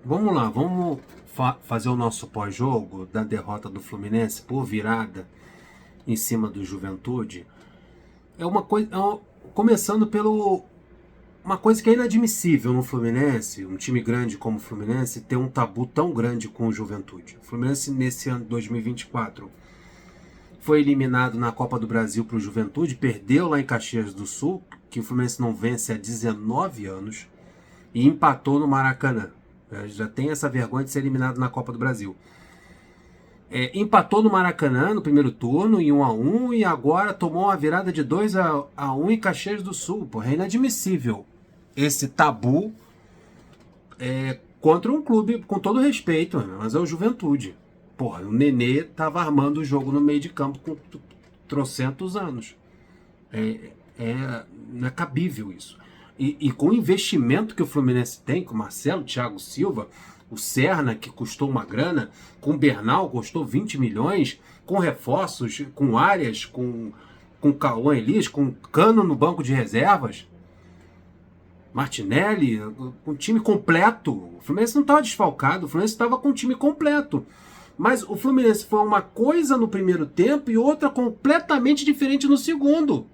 Vamos lá, vamos fazer o nosso pós-jogo da derrota do Fluminense por virada em cima do Juventude. É uma coisa, começando pelo uma coisa que é inadmissível no Fluminense, um time grande como o Fluminense ter um tabu tão grande com o Juventude. O Fluminense nesse ano 2024 foi eliminado na Copa do Brasil para o Juventude, perdeu lá em Caxias do Sul, que o Fluminense não vence há 19 anos, e empatou no Maracanã. Já tem essa vergonha de ser eliminado na Copa do Brasil. Empatou no Maracanã no primeiro turno em 1-1 e agora tomou uma virada de 2-1 em Caxias do Sul. Porra, é inadmissível esse tabu contra um clube, com todo respeito, mas é o Juventude. Porra, o Nenê tava armando o jogo no meio de campo com trocentos anos. Não é cabível isso. E com o investimento que o Fluminense tem, com o Marcelo, Thiago Silva, o Serna, que custou uma grana, com o Bernal, custou 20 milhões, com reforços, com Arias, com Cauã Elias, com Cano no banco de reservas, Martinelli, com o time completo. O Fluminense não estava desfalcado, o Fluminense estava com o time completo. Mas o Fluminense foi uma coisa no primeiro tempo e outra completamente diferente no segundo.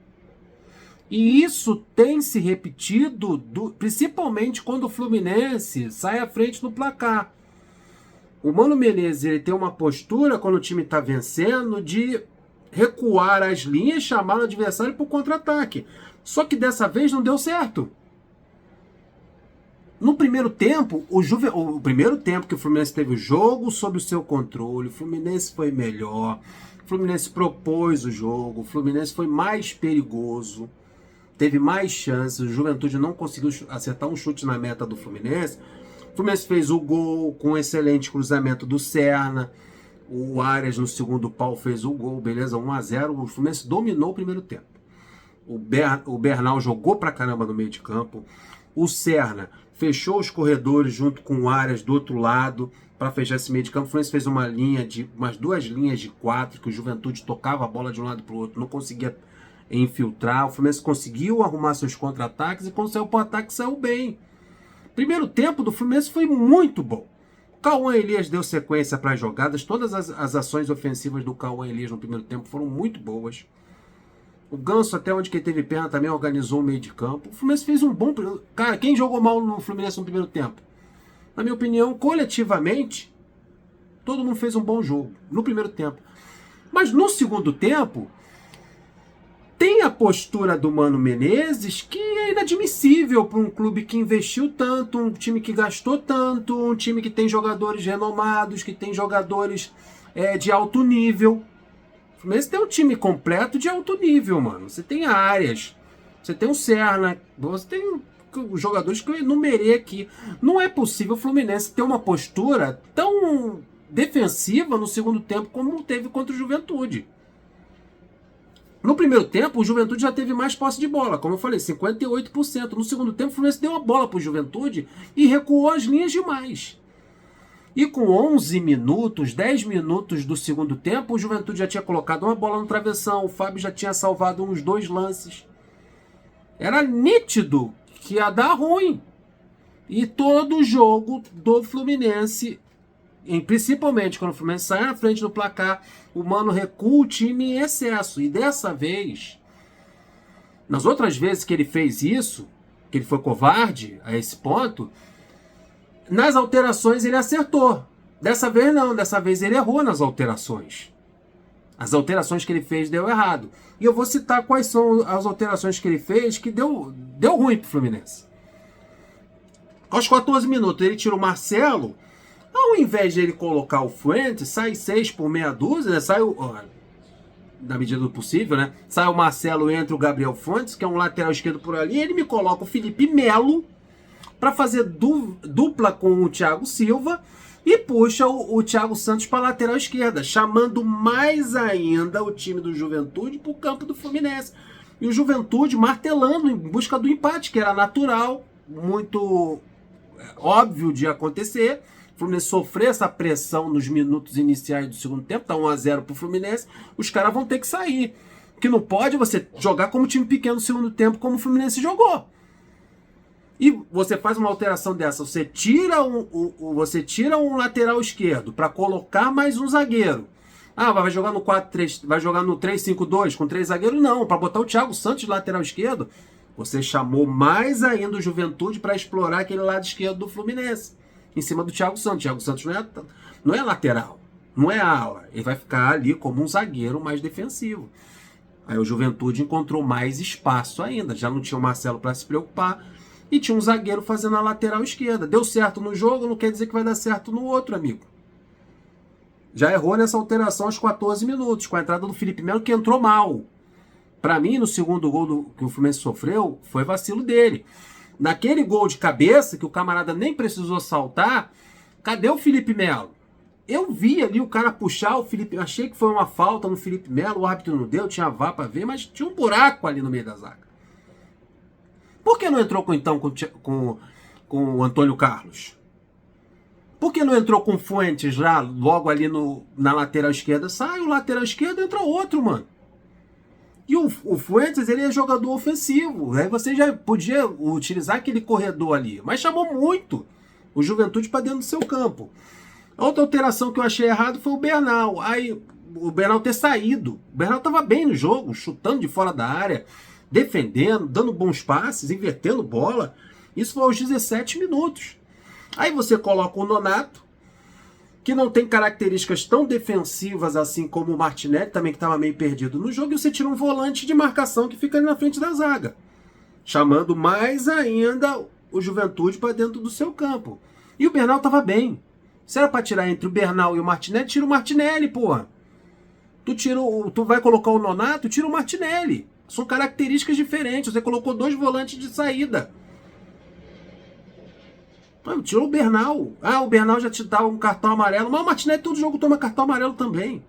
E isso tem se repetido, principalmente quando o Fluminense sai à frente no placar. O Mano Menezes ele tem uma postura, quando o time está vencendo, de recuar as linhas e chamar o adversário para o contra-ataque. Só que dessa vez não deu certo. No primeiro tempo, o primeiro tempo que o Fluminense teve o jogo sob o seu controle, o Fluminense foi melhor, o Fluminense propôs o jogo, o Fluminense foi mais perigoso, teve mais chances, o Juventude não conseguiu acertar um chute na meta do Fluminense. O Fluminense fez o gol com um excelente cruzamento do Serna, o Arias no segundo pau fez o gol, beleza, 1-0, o Fluminense dominou o primeiro tempo. O Bernal jogou pra caramba no meio de campo, o Serna fechou os corredores junto com o Arias do outro lado para fechar esse meio de campo. O Fluminense fez umas duas linhas de 4 que o Juventude tocava a bola de um lado para o outro, não conseguia infiltrar. O Fluminense conseguiu arrumar seus contra-ataques e quando saiu para o ataque saiu bem. Primeiro tempo do Fluminense foi muito bom. Cauã Elias deu sequência para as jogadas, todas as ações ofensivas do Cauã Elias no primeiro tempo foram muito boas. O Ganso, até onde que ele teve perna, também organizou o meio de campo. O Fluminense fez um bom... Cara, quem jogou mal no Fluminense no primeiro tempo? Na minha opinião, coletivamente, todo mundo fez um bom jogo no primeiro tempo. Mas no segundo tempo, tem a postura do Mano Menezes que é inadmissível para um clube que investiu tanto, um time que gastou tanto, um time que tem jogadores renomados, que tem jogadores de alto nível. O Fluminense tem um time completo de alto nível, mano. Você tem Arias, você tem o Serna, você tem os jogadores que eu enumerei aqui. Não é possível o Fluminense ter uma postura tão defensiva no segundo tempo como teve contra o Juventude. No primeiro tempo, o Juventude já teve mais posse de bola, como eu falei, 58%. No segundo tempo, o Fluminense deu a bola para o Juventude e recuou as linhas demais. E com 11 minutos, 10 minutos do segundo tempo, o Juventude já tinha colocado uma bola no travessão, o Fábio já tinha salvado uns 2 lances. Era nítido que ia dar ruim. E todo o jogo do Fluminense, principalmente quando o Fluminense sai na frente do placar, o Mano recua o time em excesso. E dessa vez, nas outras vezes que ele fez isso, que ele foi covarde a esse ponto, nas alterações ele acertou. Dessa vez não, dessa vez ele errou nas alterações. As alterações que ele fez deu errado. E eu vou citar quais são as alterações que ele fez que deu ruim pro Fluminense. Aos 14 minutos ele tira o Marcelo. Ao invés de ele colocar o Fuentes, sai 6 por meia dúzia, né? Sai na medida do possível, né? Sai o Marcelo, entra o Gabriel Fuentes, que é um lateral esquerdo por ali, e ele me coloca o Felipe Melo para fazer dupla com o Thiago Silva e puxa o Thiago Santos para a lateral esquerda, chamando mais ainda o time do Juventude para o campo do Fluminense. E o Juventude martelando em busca do empate, que era natural, muito óbvio de acontecer. O Fluminense sofreu essa pressão nos minutos iniciais do segundo tempo, tá 1-0 pro Fluminense, os caras vão ter que sair. Que não pode você jogar como time pequeno no segundo tempo, como o Fluminense jogou. E você faz uma alteração dessa, você tira um lateral esquerdo para colocar mais um zagueiro. Ah, vai jogar no 4-3, vai jogar no 3-5-2 com 3 zagueiros? Não, para botar o Thiago Santos de lateral esquerdo, você chamou mais ainda o Juventude para explorar aquele lado esquerdo do Fluminense, em cima do Thiago Santos. O Thiago Santos não é lateral, não é ala, ele vai ficar ali como um zagueiro mais defensivo. Aí o Juventude encontrou mais espaço ainda, já não tinha o Marcelo para se preocupar, e tinha um zagueiro fazendo a lateral esquerda. Deu certo no jogo, não quer dizer que vai dar certo no outro, amigo. Já errou nessa alteração aos 14 minutos, com a entrada do Felipe Melo, que entrou mal. Para mim, no segundo gol que o Fluminense sofreu, foi vacilo dele. Naquele gol de cabeça, que o camarada nem precisou saltar, cadê o Felipe Melo? Eu vi ali o cara puxar o Felipe, achei que foi uma falta no Felipe Melo, o árbitro não deu, tinha VAR para ver, mas tinha um buraco ali no meio da zaga. Por que não entrou com o Antônio Carlos? Por que não entrou com o Fuentes já, logo ali na lateral esquerda? Sai o lateral esquerdo, entra outro, mano. E o Fuentes, ele é jogador ofensivo. Aí você já podia utilizar aquele corredor ali. Mas chamou muito o Juventude para dentro do seu campo. A outra alteração que eu achei errado foi o Bernal. Aí o Bernal ter saído. O Bernal estava bem no jogo, chutando de fora da área, defendendo, dando bons passes, invertendo bola. Isso foi aos 17 minutos. Aí você coloca o Nonato, que não tem características tão defensivas assim como o Martinelli, também que estava meio perdido no jogo, e você tira um volante de marcação que fica ali na frente da zaga, chamando mais ainda o Juventude para dentro do seu campo. E o Bernal estava bem. Se era para tirar entre o Bernal e o Martinelli, tira o Martinelli, porra. Tu vai colocar o Nonato, tira o Martinelli. São características diferentes. Você colocou 2 volantes de saída. Tirou o Bernal. Ah, o Bernal já te dá um cartão amarelo. Mas o Martinelli todo jogo toma cartão amarelo também.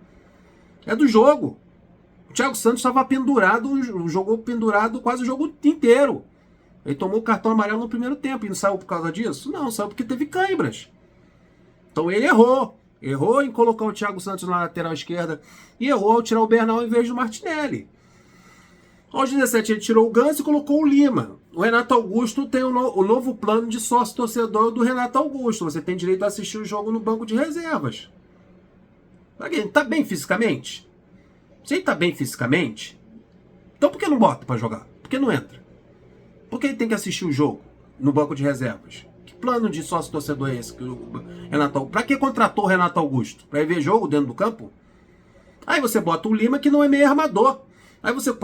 É do jogo. O Thiago Santos estava pendurado, jogou pendurado quase o jogo inteiro. Ele tomou o cartão amarelo no primeiro tempo. E não saiu por causa disso? Não, saiu porque teve câimbras. Então ele errou. Errou em colocar o Thiago Santos na lateral esquerda. E errou ao tirar o Bernal em vez do Martinelli. Aos 17 ele tirou o Ganso e colocou o Lima. O Renato Augusto tem o novo plano de sócio-torcedor do Renato Augusto. Você tem direito a assistir o jogo no banco de reservas. Ele tá bem fisicamente? Se ele tá bem fisicamente, então por que não bota para jogar? Por que não entra? Por que ele tem que assistir o jogo no banco de reservas? Que plano de sócio-torcedor é esse? Que o Renato Augusto... Pra que contratou o Renato Augusto? Pra ir ver jogo dentro do campo? Aí você bota o Lima, que não é meio armador. Aí você...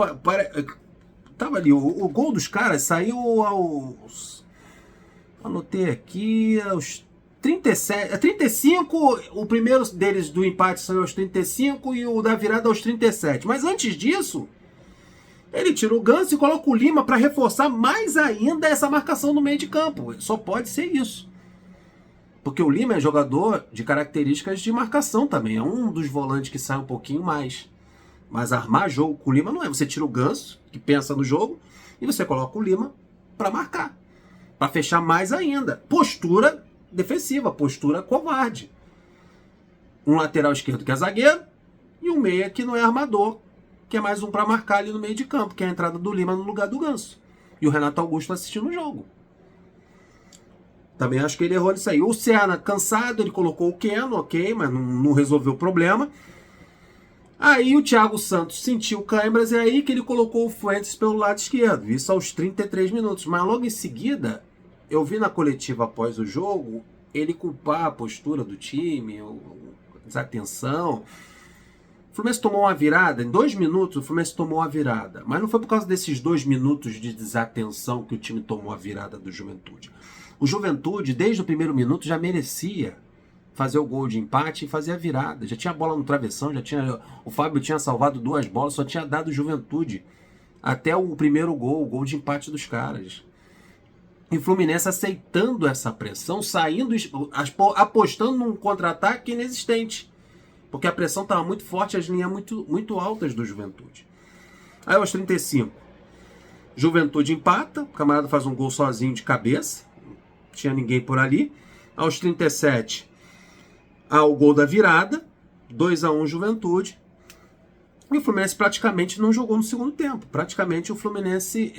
Tava ali, o gol dos caras saiu aos... Anotei aqui, aos 37... 35, o primeiro deles do empate saiu aos 35 e o da virada aos 37. Mas antes disso, ele tira o Ganso e coloca o Lima para reforçar mais ainda essa marcação no meio de campo. Só pode ser isso. Porque o Lima é jogador de características de marcação também. É um dos volantes que sai um pouquinho mais. Mas armar jogo com o Lima não é. Você tira o Ganso, que pensa no jogo, e você coloca o Lima para marcar. Para fechar mais ainda. Postura defensiva, postura covarde. Um lateral esquerdo que é zagueiro e um meia que não é armador, que é mais um para marcar ali no meio de campo, que é a entrada do Lima no lugar do Ganso. E o Renato Augusto assistindo o jogo. Também acho que ele errou nisso aí. O Serna cansado, ele colocou o Keno, ok, mas não resolveu o problema. Aí o Thiago Santos sentiu câimbras e é aí que ele colocou o Fuentes pelo lado esquerdo. Isso aos 33 minutos. Mas logo em seguida, eu vi na coletiva após o jogo, ele culpar a postura do time, a desatenção. O Fluminense tomou uma virada, em 2 minutos o Fluminense tomou uma virada. Mas não foi por causa desses 2 minutos de desatenção que o time tomou a virada do Juventude. O Juventude, desde o primeiro minuto, já merecia fazer o gol de empate e fazer a virada. Já tinha bola no travessão, o Fábio tinha salvado 2 bolas, só tinha dado Juventude até o primeiro gol, o gol de empate dos caras. E o Fluminense aceitando essa pressão, saindo, apostando num contra-ataque inexistente. Porque a pressão estava muito forte, as linhas muito altas do Juventude. Aí aos 35, Juventude empata, o camarada faz um gol sozinho de cabeça, não tinha ninguém por ali. Aos 37, há o gol da virada, 2-1 Juventude. E o Fluminense praticamente não jogou no segundo tempo. Praticamente o Fluminense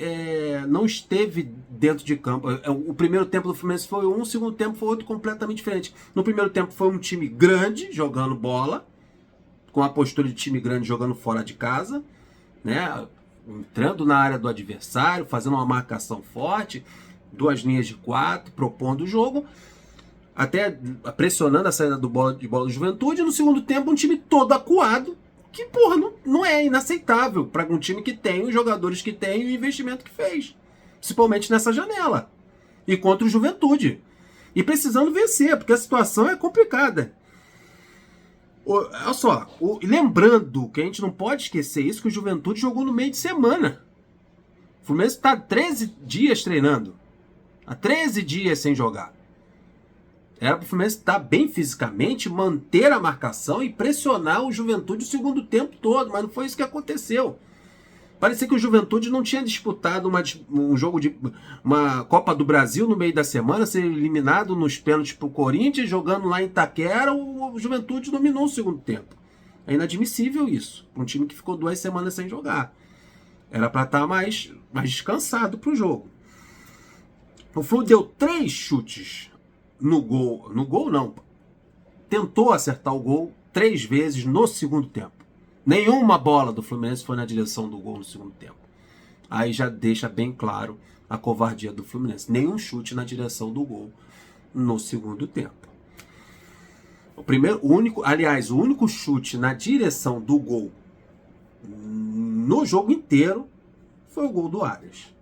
não esteve dentro de campo. O primeiro tempo do Fluminense foi um, o segundo tempo foi outro completamente diferente. No primeiro tempo foi um time grande jogando bola, com a postura de time grande jogando fora de casa, né? Entrando na área do adversário, fazendo uma marcação forte, 2 linhas de 4, propondo o jogo, até pressionando a saída de bola do Juventude. No segundo tempo, um time todo acuado, que, porra, não é inaceitável para um time que tem os jogadores que tem e o investimento que fez. Principalmente nessa janela. E contra o Juventude. E precisando vencer, porque a situação é complicada. Olha só, lembrando que a gente não pode esquecer isso, que o Juventude jogou no meio de semana. O Fluminense está 13 dias treinando. Há 13 dias sem jogar. Era para o Fluminense estar bem fisicamente, manter a marcação e pressionar o Juventude o segundo tempo todo, mas não foi isso que aconteceu. Parecia que o Juventude não tinha disputado um jogo de uma Copa do Brasil no meio da semana, ser eliminado nos pênaltis para o Corinthians, jogando lá em Itaquera, o Juventude dominou o segundo tempo. É inadmissível isso, um time que ficou 2 semanas sem jogar. Era para estar mais descansado para o jogo. O Flu deu 3 chutes no gol. No gol não. Tentou acertar o gol 3 vezes no segundo tempo. Nenhuma bola do Fluminense foi na direção do gol no segundo tempo. Aí já deixa bem claro a covardia do Fluminense. Nenhum chute na direção do gol no segundo tempo. O único chute na direção do gol no jogo inteiro foi o gol do Arias.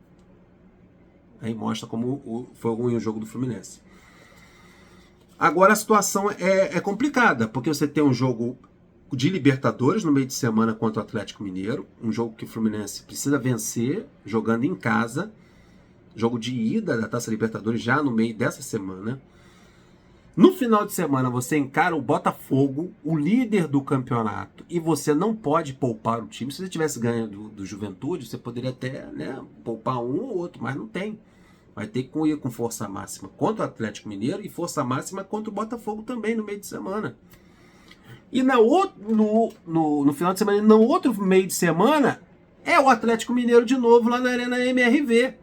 Aí mostra como foi ruim o jogo do Fluminense. Agora a situação é complicada, porque você tem um jogo de Libertadores no meio de semana contra o Atlético Mineiro, um jogo que o Fluminense precisa vencer, jogando em casa, jogo de ida da Taça Libertadores já no meio dessa semana. No final de semana você encara o Botafogo, o líder do campeonato, e você não pode poupar o time. Se você tivesse ganho do Juventude, você poderia até poupar um ou outro, mas não tem. Vai ter que ir com força máxima contra o Atlético Mineiro e força máxima contra o Botafogo também no meio de semana. E no final de semana, no outro meio de semana, é o Atlético Mineiro de novo lá na Arena MRV.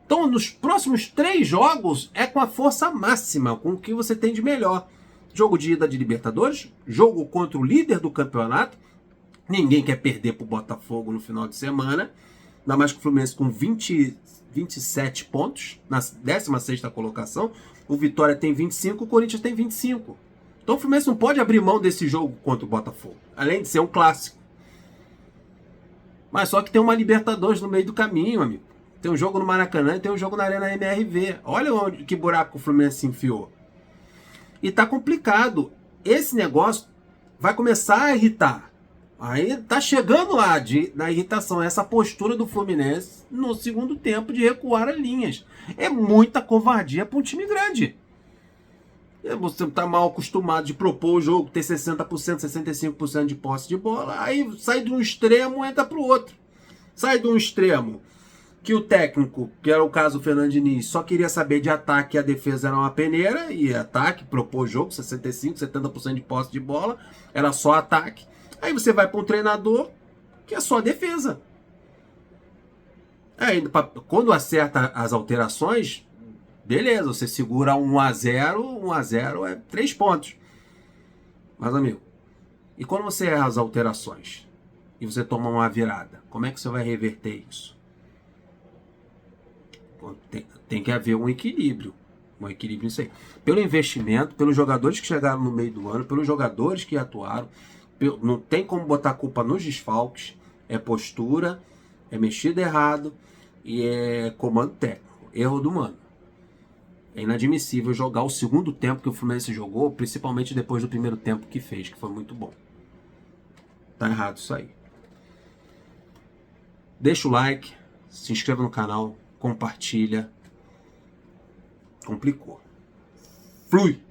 Então, nos próximos 3 jogos, é com a força máxima, com o que você tem de melhor. Jogo de ida de Libertadores, jogo contra o líder do campeonato. Ninguém quer perder para o Botafogo no final de semana. Ainda mais que o Fluminense com 27 pontos, na 16ª colocação. O Vitória tem 25, o Corinthians tem 25. Então o Fluminense não pode abrir mão desse jogo contra o Botafogo. Além de ser um clássico. Mas só que tem uma Libertadores no meio do caminho, amigo. Tem um jogo no Maracanã e tem um jogo na Arena MRV. Olha que buraco o Fluminense se enfiou. E tá complicado. Esse negócio vai começar a irritar. Aí tá chegando lá na irritação, essa postura do Fluminense no segundo tempo de recuar as linhas. É muita covardia para um time grande. Você tá mal acostumado de propor o jogo, ter 60%, 65% de posse de bola, aí sai de um extremo e entra pro outro. Sai de um extremo que o técnico, que era o caso do Fernando Diniz, só queria saber de ataque e a defesa era uma peneira, e ataque, propôs jogo, 65%, 70% de posse de bola, era só ataque. Aí você vai para um treinador que é só defesa. Aí, quando acerta as alterações, beleza, você segura 1-0, 1-0 é 3 pontos. Mas, amigo, e quando você erra as alterações e você toma uma virada, como é que você vai reverter isso? Tem que haver um equilíbrio. Um equilíbrio nisso aí. Pelo investimento, pelos jogadores que chegaram no meio do ano, pelos jogadores que atuaram, não tem como botar a culpa nos desfalques. É postura, é mexida errado e é comando técnico. Erro do mano. É inadmissível jogar o segundo tempo que o Fluminense jogou, principalmente depois do primeiro tempo que fez, que foi muito bom. Tá errado isso aí. Deixa o like, se inscreva no canal, compartilha. Complicou. Flui!